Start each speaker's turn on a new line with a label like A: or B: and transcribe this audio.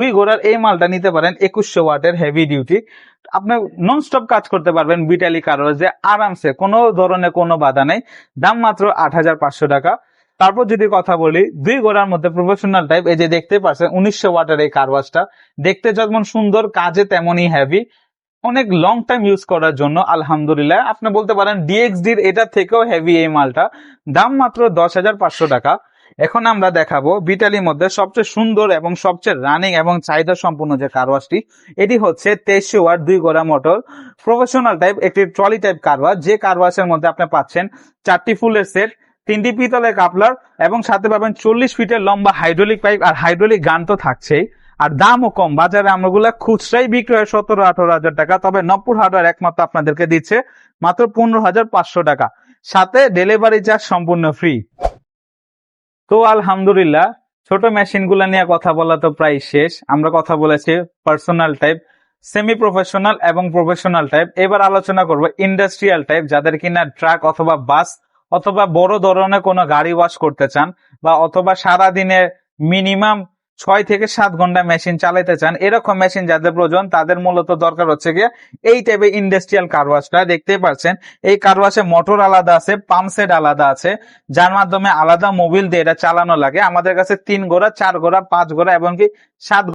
A: 2 ঘোড়ার এই মালটা নিতে পারেন 2100 ওয়াটের হেভি ডিউটি। আপনি নন স্টপ কাজ করতে পারবেন বিটালি কার ওয়াশে আরামসে, কোনো ধরনের কোনো বাধা নেই। দাম মাত্র 8500 টাকা। তারপর যদি কথা বলি 2 ঘোড়ার মধ্যে প্রফেশনাল টাইপ, এই যে দেখতে পাচ্ছেন 1900 ওয়াটের এই কার ওয়াশটা, দেখতে যেমন সুন্দর কাজে তেমনই হেভি, অনেক লং টাইম ইউজ করার জন্য আলহামদুলিল্লাহ আপনি বলতে পারেন ডিএক্সডির এটা থেকেও হেভি এই মালটা। দাম মাত্র 10,500 টাকা। এখন আমরা দেখাবো বিটালির মধ্যে সবচেয়ে সুন্দর এবং সবচেয়ে রানিং এবং চাহিদা সম্পূর্ণ যে কারওয়াশটি, এটি হচ্ছে 2300 ওয়াট 2 ঘোড়া মোটর প্রফেশনাল টাইপ একটি ট্রলি টাইপ কারওয়াশ। যে কারওয়াশের মধ্যে আপনি পাচ্ছেন 4টি ফুলের সেট, 3টি পিতলের কাপলার এবং সাথে পাবেন 40 ফিটের লম্বা হাইড্রোলিক পাইপ, আর হাইড্রোলিক গান তো থাকছেই। আর দামও কম, বাজারে আমরাগুলা খুচরাই বিক্রি হয় 17-18 হাজার টাকা, তবে নবপুর হার্ডওয়্যার একমাত্র আপনাদেরকে দিচ্ছে মাত্র 15,500 টাকা, সাথে ডেলিভারি চার্জ সম্পূর্ণ ফ্রি। তো আলহামদুলিল্লাহ ছোট মেশিন গুলা নিয়ে কথা বলা তো প্রায় শেষ। আমরা কথা বলেছি পার্সোনাল টাইপ, সেমি প্রফেশনাল এবং প্রফেশনাল টাইপ। এবার আলোচনা করব ইন্ডাস্ট্রিয়াল টাইপ, যাদের কিনা ট্রাক অথবা বাস অথবা বড় ধরনের কোনো গাড়ি ওয়াশ করতে চান, বা অথবা সারাদিনে মিনিমাম 6 থেকে 7 ঘন্টা মেশিন চালাতে চান, এরকম মেশিন যাদের প্রয়োজন তাদের মূলত দরকার হচ্ছে গিয়ে এই টাইপের ইন্ডাস্ট্রিয়াল কারওয়াশটা। দেখতে পাচ্ছেন এই কারওয়াশে মোটর আলাদা আছে, পাম্প সেট আলাদা আছে, যার মাধ্যমে আলাদা মোবিল দিয়ে এটা চালানো লাগে। আমাদের কাছে 3 ঘোড়া, 4 ঘোড়া, 5 ঘোড়া এমনকি 7